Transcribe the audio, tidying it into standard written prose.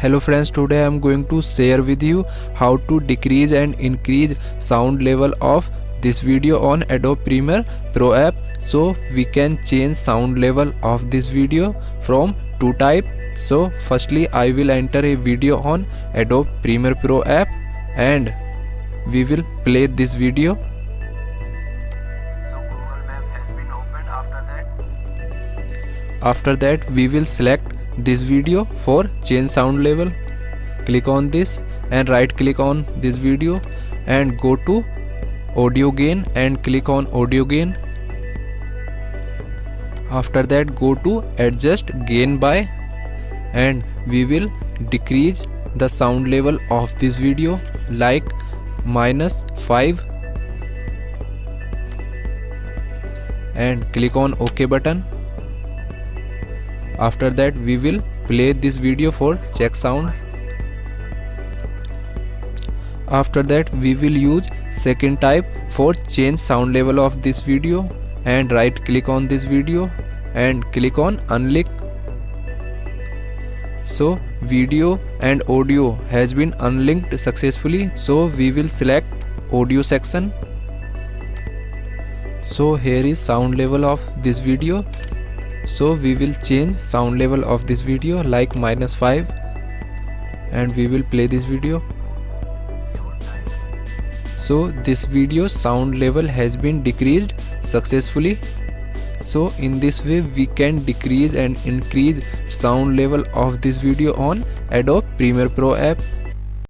Hello friends, today I am going to share with you how to decrease and increase sound level of this video on Adobe Premiere Pro app. So we can change sound level of this video from two type. So firstly I will enter a video on Adobe Premiere Pro app and we will play this video. So Google Map has been opened. After that we will select this video for change sound level. Click on this and right click on this video and go to audio gain and click on audio gain. After that go to adjust gain by and we will decrease the sound level of this video like -5 and click on OK button. After that we will play this video for check sound. After that we will use second type for change sound level of this video and right click on this video and click on unlink. So video and audio has been unlinked successfully, so we will select audio section. So here is sound level of this video. So we will change sound level of this video like -5 and we will play this video. So this video sound level has been decreased successfully. So in this way we can decrease and increase sound level of this video on Adobe Premiere Pro app.